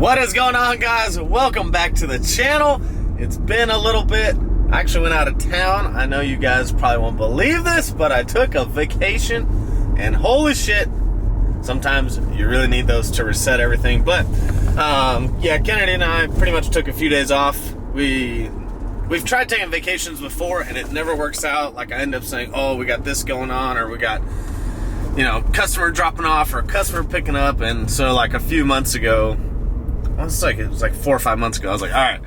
What is going on, guys? Welcome back to the channel. It's been a little bit. I actually went out of town. I know you guys probably won't believe this, but I took a vacation, and holy shit, sometimes you really need those to reset everything. But yeah, Kennedy and I pretty much took a few days off. We've tried taking vacations before, and it never works out. Like, I end up saying, oh, we got this going on, or we got, you know, customer dropping off or customer picking up. And so like a few months ago, it was like 4 or 5 months ago, I was like, all right,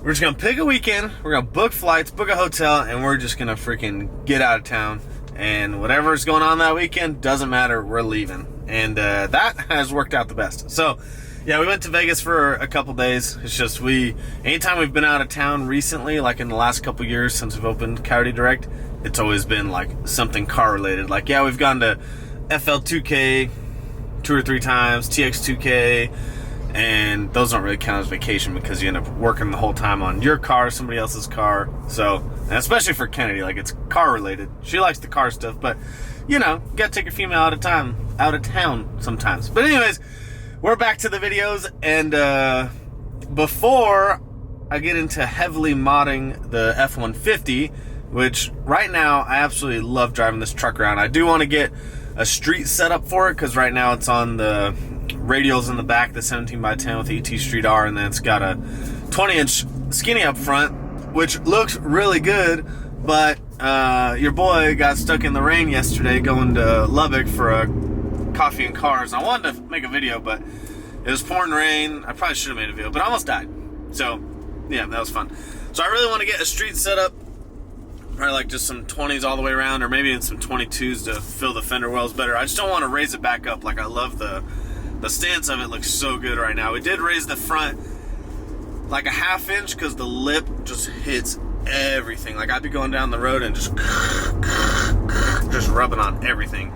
we're just gonna pick a weekend, we're gonna book flights, book a hotel, and we're just gonna freaking get out of town, and whatever's going on that weekend doesn't matter, we're leaving. And that has worked out the best. So yeah, we went to Vegas for a couple days. It's just anytime we've been out of town recently, like in the last couple years since we've opened Coyote Direct, it's always been like something car related. Like, yeah, we've gone to FL2K 2 or 3 times, TX2K, and those don't really count as vacation because you end up working the whole time on your car, somebody else's car. So, and especially for Kennedy, like, it's car related. She likes the car stuff, but you know, you gotta take a female out of town sometimes. But anyways, we're back to the videos, and before I get into heavily modding the F150, which right now I absolutely love driving this truck around. I do want to get a street setup for it because right now it's on the radials in the back, the 17x10 with the ET Street R, and then it's got a 20-inch skinny up front, which looks really good. But your boy got stuck in the rain yesterday going to Lubbock for a coffee and cars. I wanted to make a video, but it was pouring rain. I probably should have made a video, but I almost died. So yeah, that was fun. So I really want to get a street setup, probably like just some 20s all the way around, or maybe in some 22s to fill the fender wells better. I just don't want to raise it back up. Like, I love the stance of it, looks so good right now. We did raise the front like a ½ inch because the lip just hits everything. Like, I'd be going down the road and just rubbing on everything.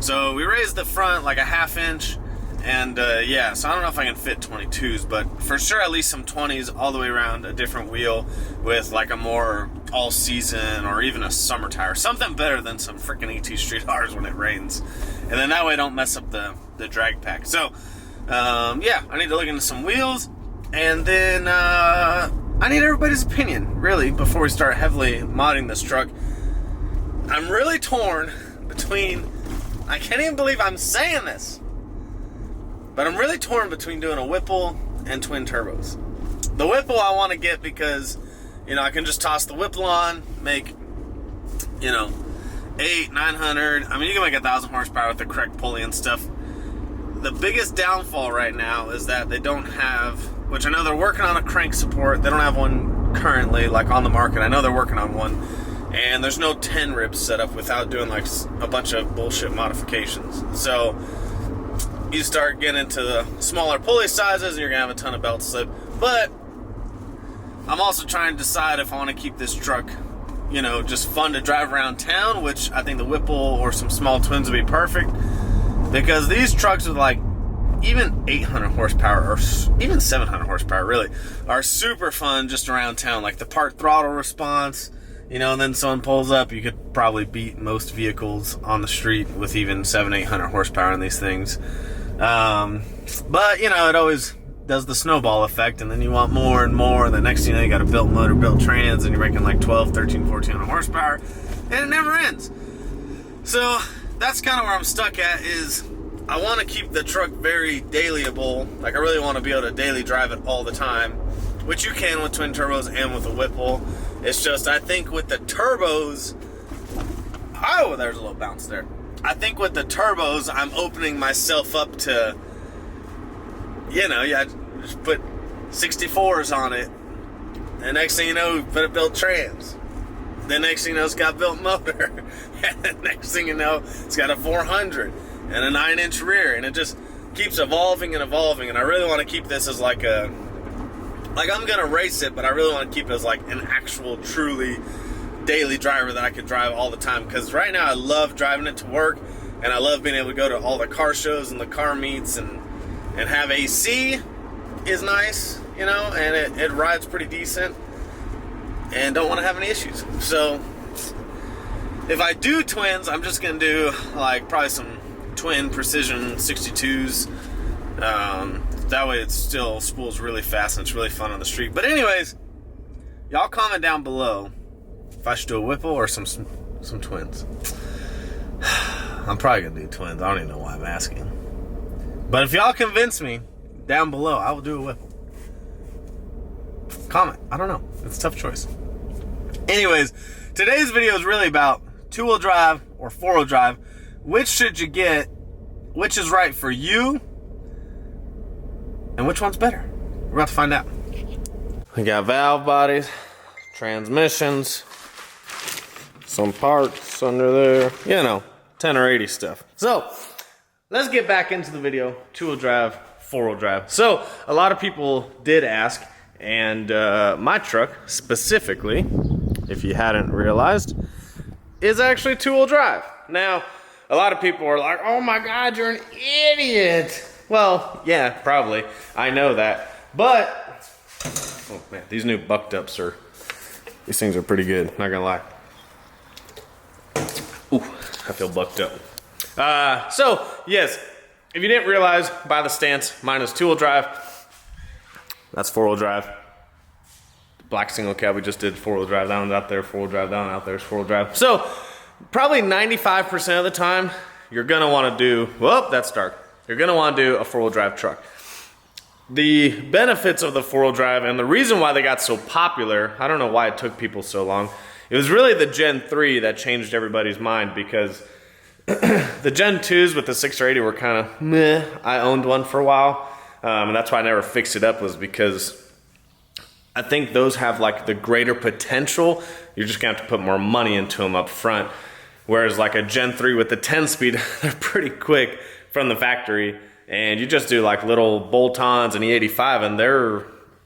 So we raised the front like a ½ inch, and yeah, so I don't know if I can fit 22s, but for sure at least some 20s all the way around, a different wheel with like a more all season or even a summer tire. Something better than some freaking ET Street R's when it rains. And then that way I don't mess up the drag pack. So yeah, I need to look into some wheels, and then I need everybody's opinion, really, before we start heavily modding this truck. I'm really torn between, I can't even believe I'm saying this, but I'm really torn between doing a Whipple and twin turbos. The Whipple I want to get because, you know, I can just toss the Whipple on, make, you know, 900. I mean, you can make 1,000 horsepower with the correct pulley and stuff. The biggest downfall right now is that they don't have, which I know they're working on a crank support. They don't have one currently, like, on the market. I know they're working on one. And there's no 10 ribs set up without doing, like, a bunch of bullshit modifications. So you start getting into the smaller pulley sizes, and you're going to have a ton of belt slip. But I'm also trying to decide if I want to keep this truck, you know, just fun to drive around town, which I think the Whipple or some small twins would be perfect. Because these trucks with like even 800 horsepower or even 700 horsepower really are super fun just around town. Like the part throttle response, you know, and then someone pulls up, you could probably beat most vehicles on the street with even 700-800 horsepower in these things. But you know, it always does the snowball effect, and then you want more and more, and the next thing you know, you got a built motor, built trans, and you're making like 12, 13, 1400 horsepower, and it never ends. So that's kind of where I'm stuck at, is I want to keep the truck very dailyable. Like, I really want to be able to daily drive it all the time, which you can with twin turbos and with a Whipple. It's just, I think with the turbos, oh, there's a little bounce there. I think with the turbos, I'm opening myself up to, you know, yeah, just put 64s on it. The next thing you know, put a built trans. The next thing you know, it's got built motor. And the next thing you know, it's got a 400 and a 9-inch rear. And it just keeps evolving and evolving. And I really want to keep this as like a, like, I'm going to race it, but I really want to keep it as like an actual, truly daily driver that I could drive all the time. Because right now I love driving it to work, and I love being able to go to all the car shows and the car meets, and have AC is nice, you know, and it rides pretty decent, and don't want to have any issues. So if I do twins, I'm just going to do like probably some twin precision 62s, That way it still spools really fast and it's really fun on the street. But anyways, y'all comment down below if I should do a Whipple or some twins. I'm probably gonna do twins. I don't even know why I'm asking. But if y'all convince me down below, I will do a Whipple. Comment. I don't know. It's a tough choice. Anyways, today's video is really about two-wheel drive or four-wheel drive. Which should you get? Which is right for you? And which one's better? We're about to find out. We got valve bodies, transmissions, some parts under there, you know, 10 or 80 stuff. So let's get back into the video. Two-wheel drive, four-wheel drive. So a lot of people did ask, and my truck specifically, if you hadn't realized, is actually two-wheel drive. Now, a lot of people are like, oh my God, you're an idiot. Well, yeah, probably. I know that. But, oh man, these new bucked ups these things are pretty good, not gonna lie. Ooh, I feel bucked up. So, yes, if you didn't realize by the stance, mine is two-wheel drive. That's four-wheel drive. The black single cab we just did, four-wheel drive. That one's out there, four-wheel drive. That one out there is four-wheel drive. So, probably 95% of the time, you're gonna wanna do, whoop, that's dark. You're gonna wanna do a four-wheel drive truck. The benefits of the four-wheel drive and the reason why they got so popular, I don't know why it took people so long. It was really the Gen 3 that changed everybody's mind, because the Gen 2s with the 680 were kind of meh. I owned one for a while, and that's why I never fixed it up, was because I think those have like the greater potential. You're just gonna have to put more money into them up front. Whereas like a Gen 3 with the 10 speed, they're pretty quick from the factory, and you just do like little bolt-ons and E85 and they're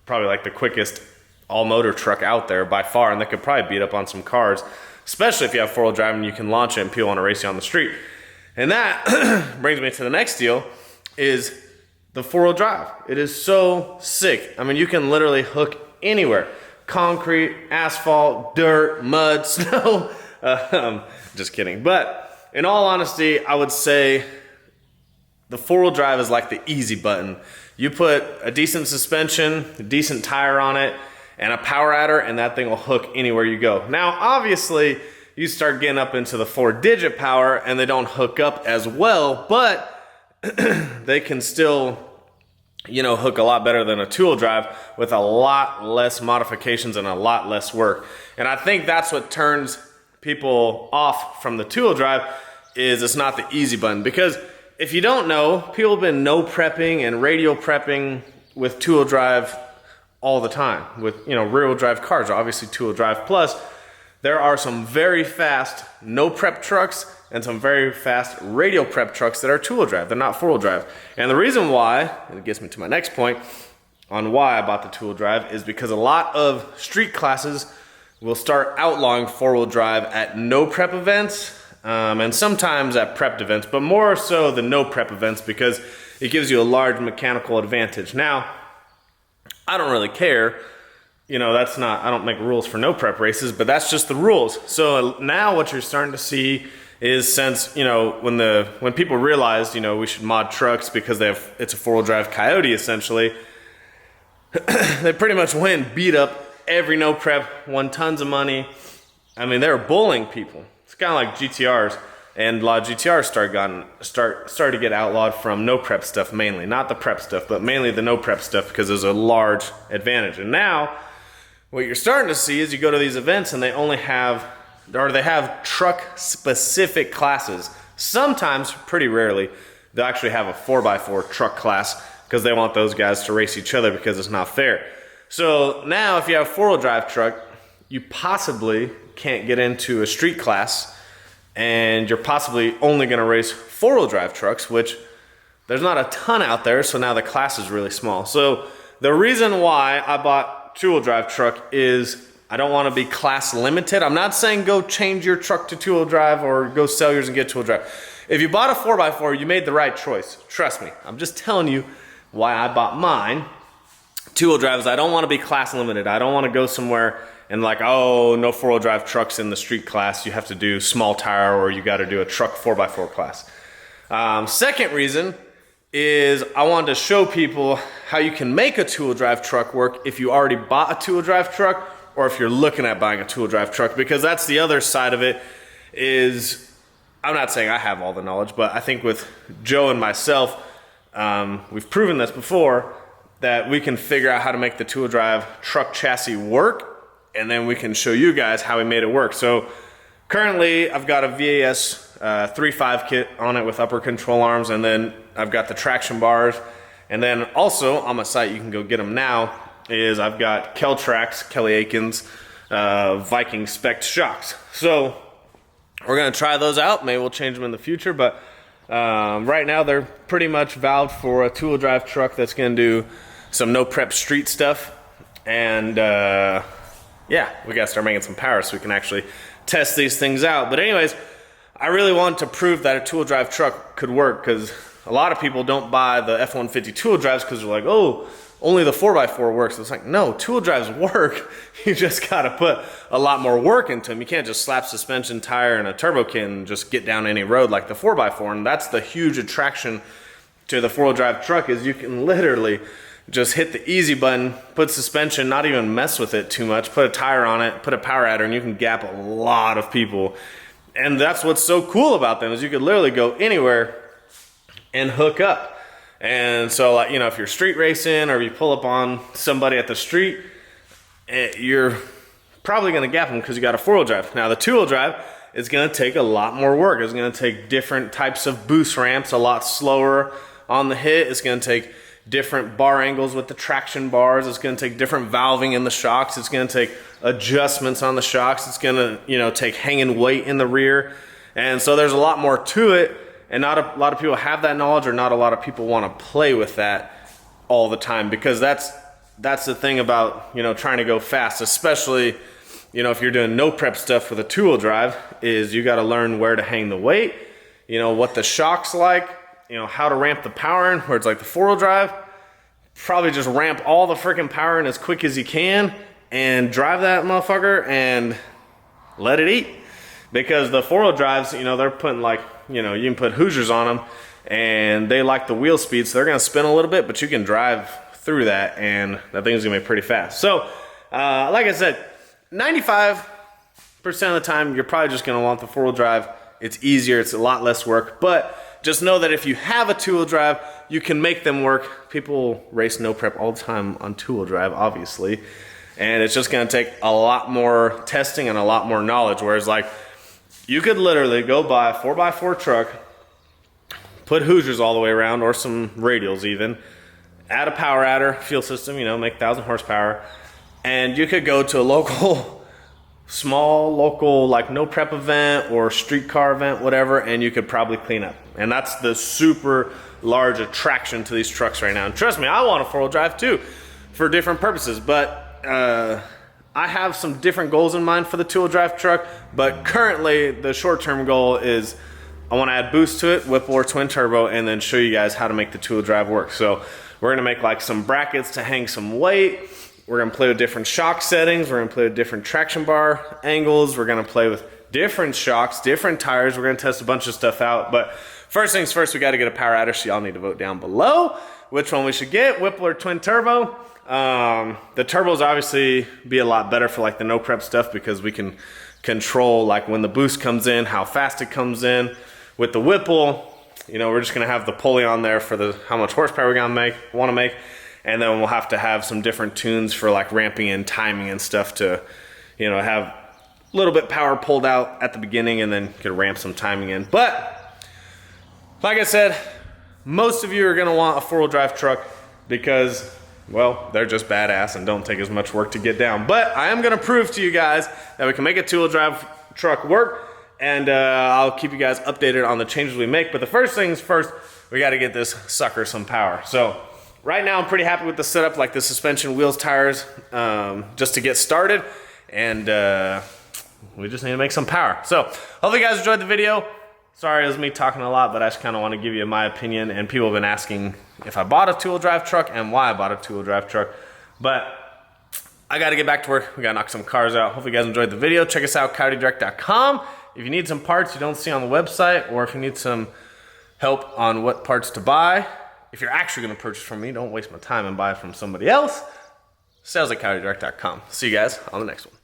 probably like the quickest all-motor truck out there by far, and they could probably beat up on some cars, especially if you have four-wheel drive and you can launch it and people want to race you on the street. And that brings me to the next deal, is the four-wheel drive. It is so sick. I mean, you can literally hook anywhere. Concrete, asphalt, dirt, mud, snow. Just kidding. But in all honesty, I would say the four-wheel drive is like the easy button. You put a decent suspension, a decent tire on it, and a power adder, and that thing will hook anywhere you go. Now, obviously, you start getting up into the 4-digit power, and they don't hook up as well, but they can still, you know, hook a lot better than a two-wheel drive with a lot less modifications and a lot less work. And I think that's what turns people off from the two-wheel drive, is it's not the easy button. Because if you don't know, people have been no prepping and radial prepping with two-wheel drive all the time. With, you know, rear-wheel drive cars are obviously two-wheel drive. Plus, there are some very fast no prep trucks and some very fast radial prep trucks that are two-wheel drive. They're not four-wheel drive. And the reason why, and it gets me to my next point on why I bought the two-wheel drive, is because a lot of street classes will start outlawing four-wheel drive at no prep events, and sometimes at prepped events, but more so the no prep events, because it gives you a large mechanical advantage. Now, I don't really care. You know, that's not, I don't make rules for no prep races, but that's just the rules. So now what you're starting to see is, since, you know, when people realized, you know, we should mod trucks because it's a four-wheel drive Coyote essentially, they pretty much went and beat up every no prep, won tons of money. I mean, they were bullying people. It's kind of like GTRs, and a lot of GTRs started to get outlawed from no prep stuff mainly, not the prep stuff, but mainly the no prep stuff, because there's a large advantage. And now, what you're starting to see is you go to these events and they only have, or they have truck-specific classes. Sometimes, pretty rarely, they'll actually have a 4x4 truck class, because they want those guys to race each other, because it's not fair. So now, if you have a four-wheel drive truck, you possibly can't get into a street class, and you're possibly only going to race four-wheel drive trucks, which there's not a ton out there, so now the class is really small. So the reason why I bought two-wheel drive truck is I don't want to be class limited. I'm not saying go change your truck to two-wheel drive or go sell yours and get two-wheel drive. If you bought a 4x4, you made the right choice. Trust me. I'm just telling you why I bought mine. Two-wheel drive is I don't want to be class limited. I don't want to go somewhere and like, oh, no four-wheel drive trucks in the street class. You have to do small tire, or you got to do a truck 4x4 class. Second reason is I wanted to show people how you can make a two-wheel drive truck work if you already bought a two-wheel drive truck or if you're looking at buying a two-wheel drive truck, because that's the other side of it. Is I'm not saying I have all the knowledge, but I think with Joe and myself, we've proven this before, that we can figure out how to make the two-wheel drive truck chassis work, and then we can show you guys how we made it work. So currently I've got a VAS 3.5 kit on it with upper control arms, and then I've got the traction bars. And then also on my site, you can go get them now, is I've got Keltrax, Kelly Aikens, Viking spec shocks. So we're gonna try those out. Maybe we'll change them in the future, but right now they're pretty much valved for a two-wheel drive truck that's gonna do some no prep street stuff. And yeah, we gotta start making some power so we can actually test these things out. But anyways, I really wanted to prove that a two-wheel drive truck could work, because a lot of people don't buy the F150 two-wheel drives because they're like, oh, only the 4x4 works. It's like, no, two-wheel drives work. You just gotta put a lot more work into them. You can't just slap suspension, tire, and a turbo kit and just get down any road like the 4x4. And that's the huge attraction to the four-wheel drive truck, is you can literally just hit the easy button, put suspension, not even mess with it too much, put a tire on it, put a power adder, and you can gap a lot of people. And that's what's so cool about them, is you could literally go anywhere and hook up. And so, like, you know, if you're street racing or you pull up on somebody at the street, you're probably gonna gap them because you got a four-wheel drive. Now the two-wheel drive is gonna take a lot more work. It's gonna take different types of boost ramps, a lot slower on the hit. It's gonna take different bar angles with the traction bars. It's gonna take different valving in the shocks. It's gonna take adjustments on the shocks. It's gonna, you know, take hanging weight in the rear. And so there's a lot more to it, and not a lot of people have that knowledge, or not a lot of people wanna play with that all the time, because that's the thing about, you know, trying to go fast, especially, you know, if you're doing no prep stuff with a two-wheel drive, is you gotta learn where to hang the weight, you know, what the shock's like, you know, how to ramp the power in, where it's like the four-wheel drive, probably just ramp all the freaking power in as quick as you can and drive that motherfucker and let it eat. Because the four-wheel drives, you know, they're putting, like, you know, you can put Hoosiers on them and they like the wheel speed, so they're gonna spin a little bit, but you can drive through that and that thing's gonna be pretty fast. So, like I said, 95% of the time, you're probably just gonna want the four-wheel drive. It's easier, it's a lot less work, but just know that if you have a two-wheel drive, you can make them work. People race no prep all the time on two-wheel drive, obviously, and it's just gonna take a lot more testing and a lot more knowledge. Whereas, like, you could literally go buy a 4x4 truck, put Hoosiers all the way around, or some radials even, add a power adder, fuel system, you know, make 1,000 horsepower, and you could go to a local, small local, like, no prep event or street car event, whatever, and you could probably clean up. And that's the super large attraction to these trucks right now. And trust me, I want a four-wheel drive too, for different purposes, but I have some different goals in mind for the two-wheel drive truck. But currently, the short-term goal is I want to add boost to it, Whipple or twin turbo, and then show you guys how to make the two-wheel drive work. So we're gonna make like some brackets to hang some weight. We're gonna play with different shock settings. We're gonna play with different traction bar angles. We're gonna play with different shocks, different tires. We're gonna test a bunch of stuff out. But first things first, we gotta get a power adder, so y'all need to vote down below which one we should get, Whipple or twin turbo. The turbos obviously be a lot better for like the no prep stuff, because we can control like when the boost comes in, how fast it comes in. With the Whipple, you know, we're just gonna have the pulley on there for the how much horsepower we're gonna wanna make, and then we'll have to have some different tunes for like ramping and timing and stuff to, you know, have a little bit power pulled out at the beginning and then could ramp some timing in. But like I said, most of you are gonna want a four-wheel drive truck because, well, they're just badass and don't take as much work to get down. But I am gonna prove to you guys that we can make a two-wheel drive truck work, and I'll keep you guys updated on the changes we make. But the first things first, we gotta get this sucker some power. So right now I'm pretty happy with the setup, like the suspension, wheels, tires, just to get started. And we just need to make some power. So hopefully you guys enjoyed the video. Sorry, it was me talking a lot, but I just kind of want to give you my opinion. And people have been asking if I bought a two-wheel drive truck and why I bought a two-wheel drive truck. But I got to get back to work. We got to knock some cars out. Hopefully you guys enjoyed the video. Check us out, coyotedirect.com. If you need some parts you don't see on the website, or if you need some help on what parts to buy, if you're actually going to purchase from me, don't waste my time and buy it from somebody else. Sales@CoyoteDirect.com. See you guys on the next one.